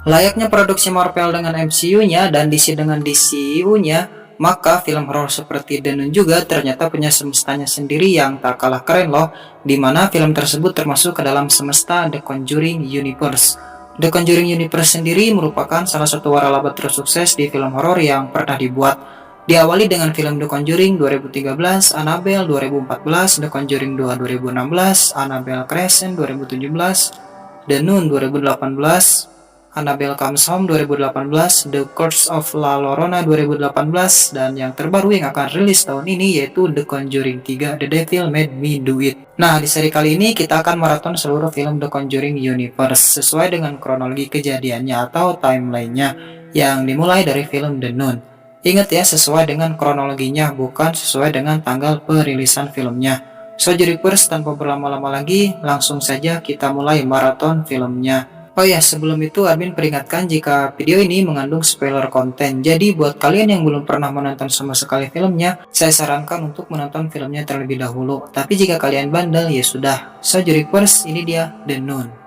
Layaknya produksi Marvel dengan MCU-nya dan DC dengan DCU-nya, maka film horor seperti The Nun juga ternyata punya semestanya sendiri yang tak kalah keren loh, dimana film tersebut termasuk ke dalam semesta The Conjuring Universe. The Conjuring Universe sendiri merupakan salah satu waralaba tersukses di film horor yang pernah dibuat. Diawali dengan film The Conjuring 2013, Annabelle 2014, The Conjuring 2 2016, Annabelle Creation 2017, The Nun 2018, Annabelle Comes Home 2018, The Curse of La Llorona 2018, dan yang terbaru yang akan rilis tahun ini yaitu The Conjuring 3, The Devil Made Me Do It. Nah, di seri kali ini kita akan maraton seluruh film The Conjuring Universe sesuai dengan kronologi kejadiannya atau timelinenya yang dimulai dari film The Nun. Ingat ya, sesuai dengan kronologinya, bukan sesuai dengan tanggal perilisan filmnya. So, Juripers, tanpa berlama-lama lagi, langsung saja kita mulai maraton filmnya. Oh ya, sebelum itu admin peringatkan jika video ini mengandung spoiler konten. Jadi buat kalian yang belum pernah menonton sama sekali filmnya, saya sarankan untuk menonton filmnya terlebih dahulu. Tapi jika kalian bandel, ya sudah. So, Juripers, ini dia The Nun.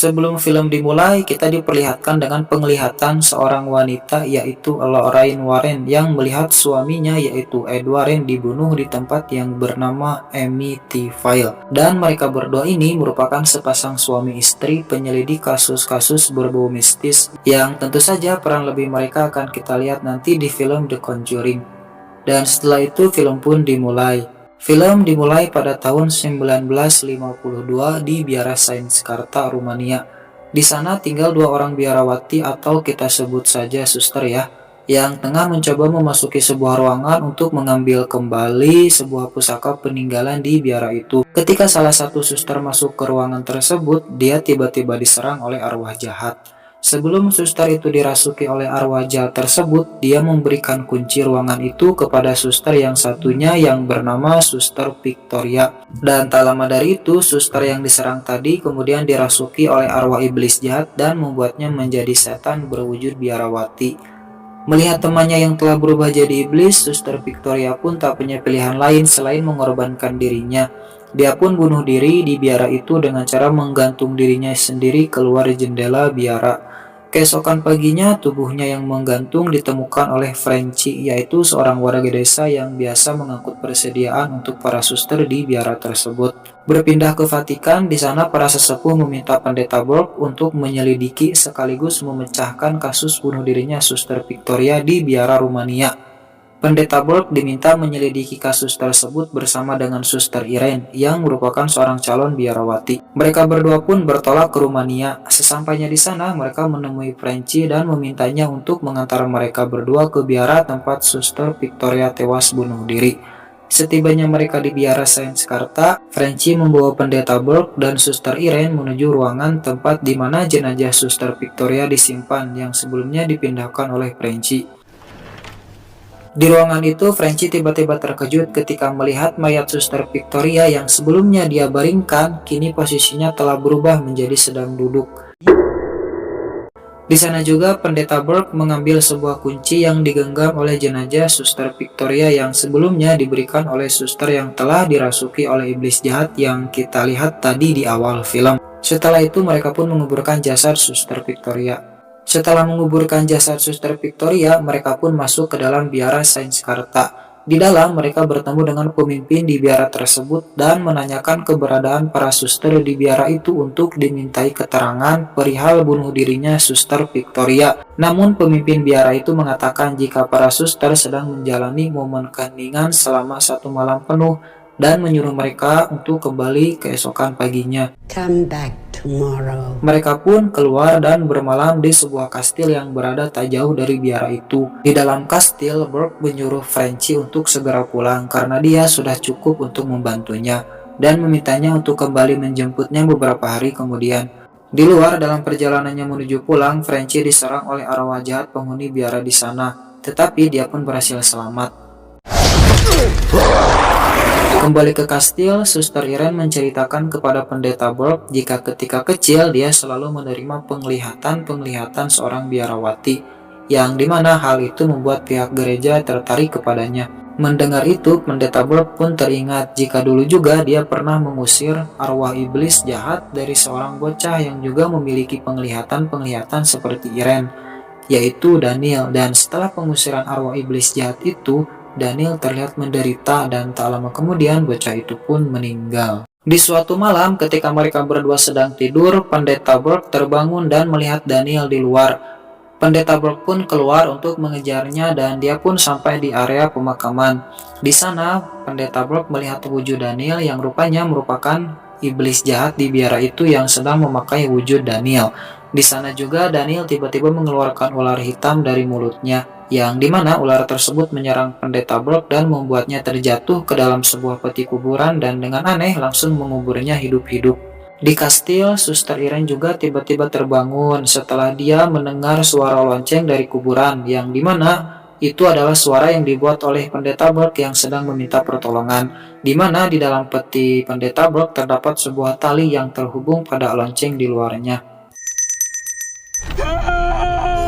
Sebelum film dimulai, kita diperlihatkan dengan penglihatan seorang wanita yaitu Lorraine Warren yang melihat suaminya yaitu Ed Warren dibunuh di tempat yang bernama Amityville. Dan mereka berdua ini merupakan sepasang suami istri penyelidik kasus-kasus berbau mistis yang tentu saja peran lebih mereka akan kita lihat nanti di film The Conjuring. Dan setelah itu film pun dimulai. Film dimulai pada tahun 1952 di Biara Sanskerta, Rumania. Di sana tinggal dua orang biarawati atau kita sebut saja suster ya, yang tengah mencoba memasuki sebuah ruangan untuk mengambil kembali sebuah pusaka peninggalan di biara itu. Ketika salah satu suster masuk ke ruangan tersebut, dia tiba-tiba diserang oleh arwah jahat. Sebelum suster itu dirasuki oleh arwah jahat tersebut, dia memberikan kunci ruangan itu kepada suster yang satunya yang bernama Suster Victoria. Dan tak lama dari itu, suster yang diserang tadi kemudian dirasuki oleh arwah iblis jahat dan membuatnya menjadi setan berwujud biarawati. Melihat temannya yang telah berubah jadi iblis, Suster Victoria pun tak punya pilihan lain selain mengorbankan dirinya. Dia pun bunuh diri di biara itu dengan cara menggantung dirinya sendiri keluar jendela biara. Keesokan paginya, tubuhnya yang menggantung ditemukan oleh Francie, yaitu seorang warga desa yang biasa mengangkut persediaan untuk para suster di biara tersebut. Berpindah ke Vatikan, di sana para sesepuh meminta pendeta Burke untuk menyelidiki sekaligus memecahkan kasus bunuh dirinya Suster Victoria di biara Rumania. Pendeta Burke diminta menyelidiki kasus tersebut bersama dengan Suster Irene yang merupakan seorang calon biarawati. Mereka berdua pun bertolak ke Rumania. Sesampainya di sana, mereka menemui Francie dan memintanya untuk mengantar mereka berdua ke biara tempat Suster Victoria tewas bunuh diri. Setibanya mereka di biara Sanskerta, Francie membawa pendeta Burke dan Suster Irene menuju ruangan tempat di mana jenazah Suster Victoria disimpan yang sebelumnya dipindahkan oleh Francie. Di ruangan itu, Francie tiba-tiba terkejut ketika melihat mayat Suster Victoria yang sebelumnya dia baringkan, kini posisinya telah berubah menjadi sedang duduk. Di sana juga, pendeta Burke mengambil sebuah kunci yang digenggam oleh jenazah Suster Victoria yang sebelumnya diberikan oleh suster yang telah dirasuki oleh iblis jahat yang kita lihat tadi di awal film. Setelah itu, mereka pun menguburkan jasad Suster Victoria. Setelah menguburkan jasad Suster Victoria, mereka pun masuk ke dalam biara Sanskerta. Di dalam, mereka bertemu dengan pemimpin di biara tersebut dan menanyakan keberadaan para suster di biara itu untuk dimintai keterangan perihal bunuh dirinya Suster Victoria. Namun, pemimpin biara itu mengatakan jika para suster sedang menjalani momen keheningan selama 1 malam penuh dan menyuruh mereka untuk kembali keesokan paginya. Come back tomorrow. Mereka pun keluar dan bermalam di sebuah kastil yang berada tak jauh dari biara itu. Di dalam kastil, Burke menyuruh Francie untuk segera pulang karena dia sudah cukup untuk membantunya dan memintanya untuk kembali menjemputnya beberapa hari kemudian. Di luar, dalam perjalanannya menuju pulang, Francie diserang oleh arwah jahat penghuni biara di sana, tetapi dia pun berhasil selamat. Kembali ke kastil, Suster Irene menceritakan kepada pendeta Burke jika ketika kecil dia selalu menerima penglihatan seorang biarawati yang dimana hal itu membuat pihak gereja tertarik kepadanya. Mendengar itu, Pendeta Burke pun teringat jika dulu juga dia pernah mengusir arwah iblis jahat dari seorang bocah yang juga memiliki penglihatan-penglihatan seperti Irene, yaitu Daniel. Dan setelah pengusiran arwah iblis jahat itu, Daniel terlihat menderita dan tak lama kemudian bocah itu pun meninggal. Di suatu malam ketika mereka berdua sedang tidur, Pendeta Burke terbangun dan melihat Daniel di luar. Pendeta Burke pun keluar untuk mengejarnya dan dia pun sampai di area pemakaman. Di sana, Pendeta Burke melihat wujud Daniel yang rupanya merupakan iblis jahat di biara itu yang sedang memakai wujud Daniel. Di sana juga Daniel tiba-tiba mengeluarkan ular hitam dari mulutnya, yang dimana ular tersebut menyerang Pendeta Burke dan membuatnya terjatuh ke dalam sebuah peti kuburan dan dengan aneh langsung menguburnya hidup-hidup. Di kastil, Suster Irene juga tiba-tiba terbangun setelah dia mendengar suara lonceng dari kuburan, yang dimana itu adalah suara yang dibuat oleh Pendeta Burke yang sedang meminta pertolongan, dimana di dalam peti Pendeta Burke terdapat sebuah tali yang terhubung pada lonceng di luarnya.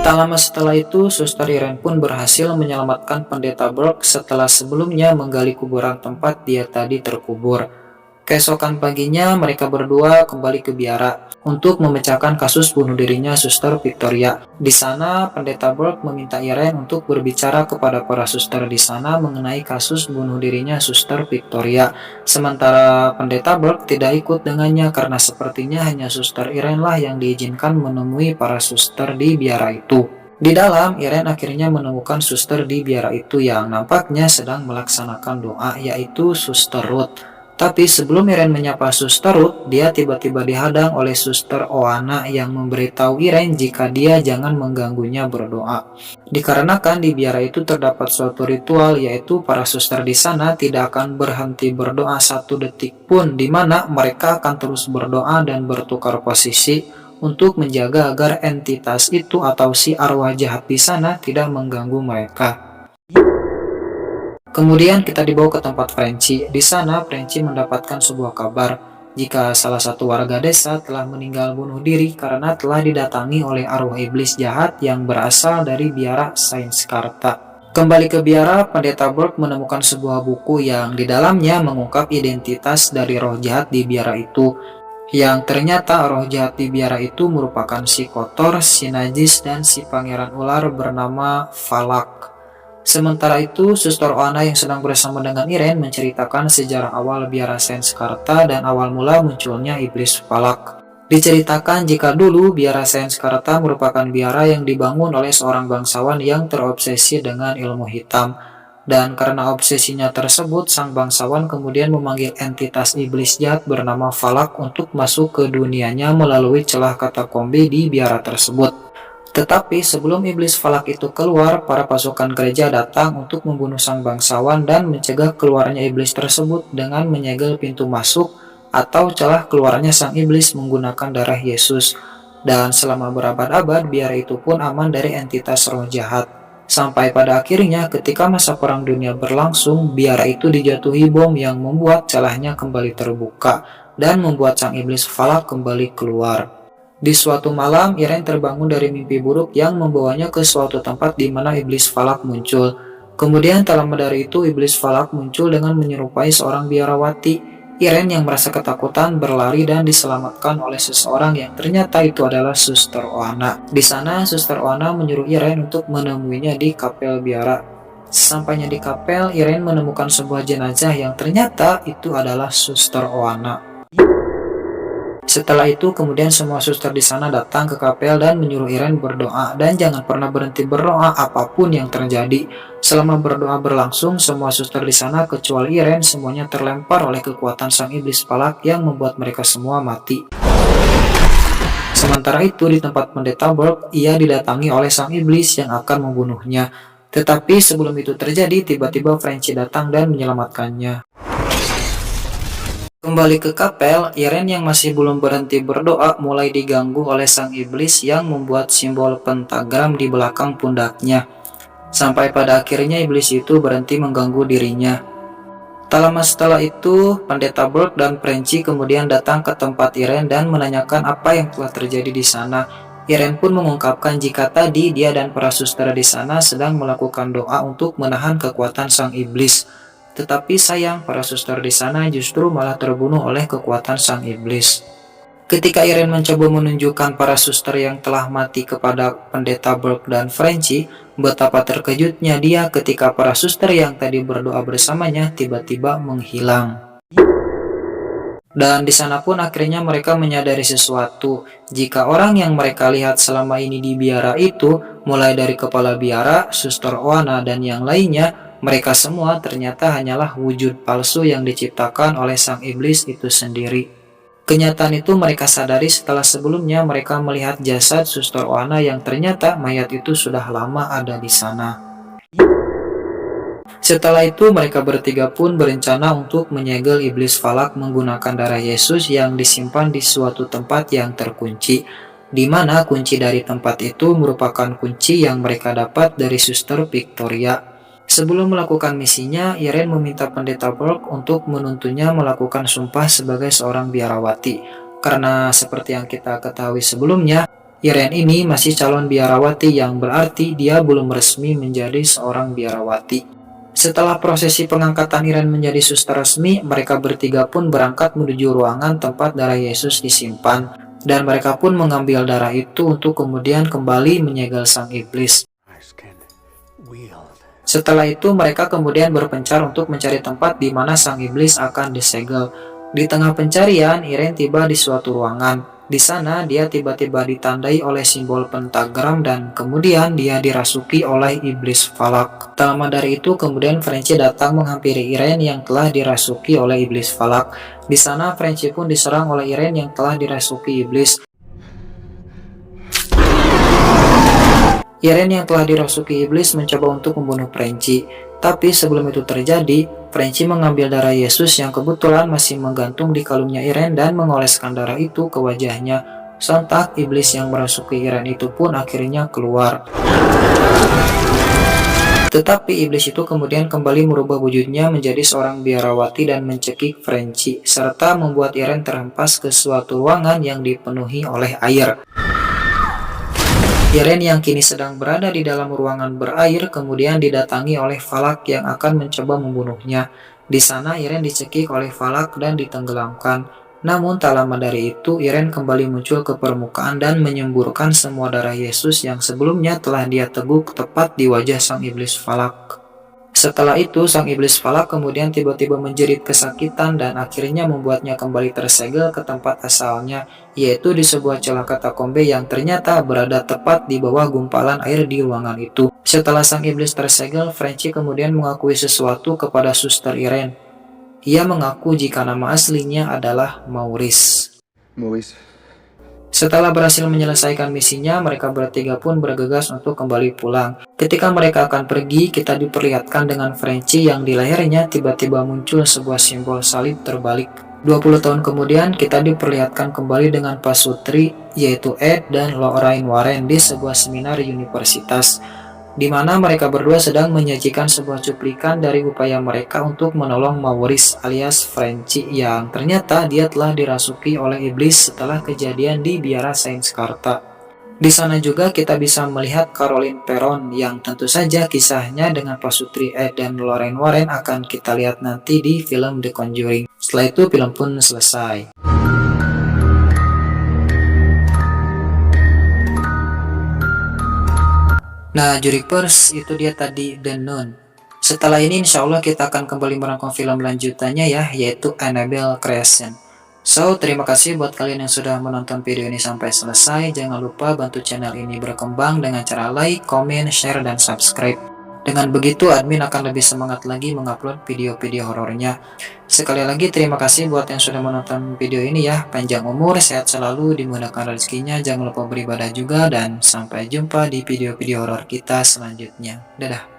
Tak lama setelah itu, Suster Irene pun berhasil menyelamatkan Pendeta Burke setelah sebelumnya menggali kuburan tempat dia tadi terkubur. Keesokan paginya, mereka berdua kembali ke biara untuk memecahkan kasus bunuh dirinya Suster Victoria. Di sana, Pendeta Burke meminta Irene untuk berbicara kepada para suster di sana mengenai kasus bunuh dirinya Suster Victoria. Sementara Pendeta Burke tidak ikut dengannya karena sepertinya hanya Suster Irene lah yang diizinkan menemui para suster di biara itu. Di dalam, Irene akhirnya menemukan suster di biara itu yang nampaknya sedang melaksanakan doa, yaitu Suster Ruth. Tapi sebelum Irene menyapa Suster Ruth, dia tiba-tiba dihadang oleh Suster Oana yang memberitahu Irene jika dia jangan mengganggunya berdoa. Dikarenakan di biara itu terdapat suatu ritual, yaitu para suster di sana tidak akan berhenti berdoa 1 detik pun, di mana mereka akan terus berdoa dan bertukar posisi untuk menjaga agar entitas itu atau si arwah jahat di sana tidak mengganggu mereka. Kemudian kita dibawa ke tempat Frenchie. Di sana, Frenchie mendapatkan sebuah kabar jika salah satu warga desa telah meninggal bunuh diri karena telah didatangi oleh arwah iblis jahat yang berasal dari biara Saint Scarta. Kembali ke biara, Pendeta Burke menemukan sebuah buku yang di dalamnya mengungkap identitas dari roh jahat di biara itu. Yang ternyata roh jahat di biara itu merupakan si kotor, si najis, dan si pangeran ular bernama Falak. Sementara itu, Suster Oana yang sedang bersama dengan Irene menceritakan sejarah awal biara Saint Scarta dan awal mula munculnya iblis Falak. Diceritakan jika dulu biara Saint Scarta merupakan biara yang dibangun oleh seorang bangsawan yang terobsesi dengan ilmu hitam. Dan karena obsesinya tersebut, sang bangsawan kemudian memanggil entitas iblis jahat bernama Falak untuk masuk ke dunianya melalui celah katakombe di biara tersebut. Tetapi sebelum iblis Falak itu keluar, para pasukan gereja datang untuk membunuh sang bangsawan dan mencegah keluarnya iblis tersebut dengan menyegel pintu masuk atau celah keluarnya sang iblis menggunakan darah Yesus. Dan selama berabad-abad, biara itu pun aman dari entitas roh jahat. Sampai pada akhirnya ketika masa perang dunia berlangsung, biara itu dijatuhi bom yang membuat celahnya kembali terbuka dan membuat sang iblis Falak kembali keluar. Di suatu malam, Irene terbangun dari mimpi buruk yang membawanya ke suatu tempat di mana iblis Falak muncul. Kemudian tak lama dari itu, iblis Falak muncul dengan menyerupai seorang biarawati. Irene yang merasa ketakutan berlari dan diselamatkan oleh seseorang yang ternyata itu adalah Suster Oana. Di sana, Suster Oana menyuruh Irene untuk menemuinya di kapel biara. Sampainya di kapel, Irene menemukan sebuah jenazah yang ternyata itu adalah Suster Oana. Setelah itu, kemudian semua suster di sana datang ke kapel dan menyuruh Irene berdoa dan jangan pernah berhenti berdoa apapun yang terjadi. Selama berdoa berlangsung, semua suster di sana kecuali Irene semuanya terlempar oleh kekuatan sang iblis Falak yang membuat mereka semua mati. Sementara itu, di tempat Pendeta Burke, ia didatangi oleh sang iblis yang akan membunuhnya. Tetapi sebelum itu terjadi, tiba-tiba Frenchie datang dan menyelamatkannya. Kembali ke kapel, Irene yang masih belum berhenti berdoa mulai diganggu oleh sang iblis yang membuat simbol pentagram di belakang pundaknya. Sampai pada akhirnya iblis itu berhenti mengganggu dirinya. Tak lama setelah itu, Pendeta Burke dan Frenchie kemudian datang ke tempat Irene dan menanyakan apa yang telah terjadi di sana. Irene pun mengungkapkan jika tadi dia dan para suster di sana sedang melakukan doa untuk menahan kekuatan sang iblis. Tetapi sayang, para suster di sana justru malah terbunuh oleh kekuatan sang iblis. Ketika Irene mencoba menunjukkan para suster yang telah mati kepada pendeta Burke dan Frenchy, betapa terkejutnya dia ketika para suster yang tadi berdoa bersamanya tiba-tiba menghilang. Dan di sana pun akhirnya mereka menyadari sesuatu. Jika orang yang mereka lihat selama ini di biara itu, mulai dari kepala biara, Suster Oana, dan yang lainnya, mereka semua ternyata hanyalah wujud palsu yang diciptakan oleh sang iblis itu sendiri. Kenyataan itu mereka sadari setelah sebelumnya mereka melihat jasad Suster Oana yang ternyata mayat itu sudah lama ada di sana. Setelah itu mereka bertiga pun berencana untuk menyegel iblis falak menggunakan darah Yesus yang disimpan di suatu tempat yang terkunci, di mana kunci dari tempat itu merupakan kunci yang mereka dapat dari Suster Victoria. Sebelum melakukan misinya, Irene meminta pendeta Burke untuk menuntunnya melakukan sumpah sebagai seorang biarawati, karena seperti yang kita ketahui sebelumnya, Irene ini masih calon biarawati yang berarti dia belum resmi menjadi seorang biarawati. Setelah prosesi pengangkatan Irene menjadi suster resmi, mereka bertiga pun berangkat menuju ruangan tempat darah Yesus disimpan, dan mereka pun mengambil darah itu untuk kemudian kembali menyegel sang iblis. Setelah itu mereka kemudian berpencar untuk mencari tempat di mana sang iblis akan disegel. Di tengah pencarian, Irene tiba di suatu ruangan. Di sana dia tiba-tiba ditandai oleh simbol pentagram dan kemudian dia dirasuki oleh iblis falak. Tak lama dari itu kemudian Frenchy datang menghampiri Irene yang telah dirasuki oleh iblis falak. Di sana Frenchy pun diserang oleh Irene yang telah dirasuki iblis. Irene yang telah dirasuki iblis mencoba untuk membunuh Frenchy. Tapi sebelum itu terjadi, Frenchy mengambil darah Yesus yang kebetulan masih menggantung di kalungnya Irene dan mengoleskan darah itu ke wajahnya. Sontak iblis yang merasuki Irene itu pun akhirnya keluar. Tetapi iblis itu kemudian kembali merubah wujudnya menjadi seorang biarawati dan mencekik Frenchy, serta membuat Irene terhempas ke suatu ruangan yang dipenuhi oleh air. Irene yang kini sedang berada di dalam ruangan berair kemudian didatangi oleh falak yang akan mencoba membunuhnya. Di sana Irene dicekik oleh falak dan ditenggelamkan. Namun tak lama dari itu Irene kembali muncul ke permukaan dan menyemburkan semua darah Yesus yang sebelumnya telah dia teguk tepat di wajah sang iblis falak. Setelah itu sang iblis falak kemudian tiba-tiba menjerit kesakitan dan akhirnya membuatnya kembali tersegel ke tempat asalnya, yaitu di sebuah celah katakombe yang ternyata berada tepat di bawah gumpalan air di ruangan itu. Setelah sang iblis tersegel, Frenchy kemudian mengakui sesuatu kepada Suster Irene. Ia mengaku jika nama aslinya adalah Maurice. Setelah berhasil menyelesaikan misinya, mereka bertiga pun bergegas untuk kembali pulang. Ketika mereka akan pergi, kita diperlihatkan dengan Frenchy yang di lehernya tiba-tiba muncul sebuah simbol salib terbalik. 20 tahun kemudian, kita diperlihatkan kembali dengan pasutri, yaitu Ed dan Lorraine Warren di sebuah seminar universitas, di mana mereka berdua sedang menyajikan sebuah cuplikan dari upaya mereka untuk menolong Maurice alias Frenchy yang ternyata dia telah dirasuki oleh iblis setelah kejadian di biara Sanskerta. Di sana juga kita bisa melihat Caroline Perron yang tentu saja kisahnya dengan pasutri Ed dan Lorraine Warren akan kita lihat nanti di film The Conjuring. Setelah itu film pun selesai. Nah, Juripers, itu dia tadi The Nun. Setelah ini insya Allah kita akan kembali merangkum film lanjutannya ya, yaitu Annabelle Creation. So, terima kasih buat kalian yang sudah menonton video ini sampai selesai. Jangan lupa bantu channel ini berkembang dengan cara like, komen, share, dan subscribe. Dengan begitu, admin akan lebih semangat lagi mengupload video-video horornya. Sekali lagi, terima kasih buat yang sudah menonton video ini ya. Panjang umur, sehat selalu, dimudahkan rezekinya, jangan lupa beribadah juga, dan sampai jumpa di video-video horor kita selanjutnya. Dadah.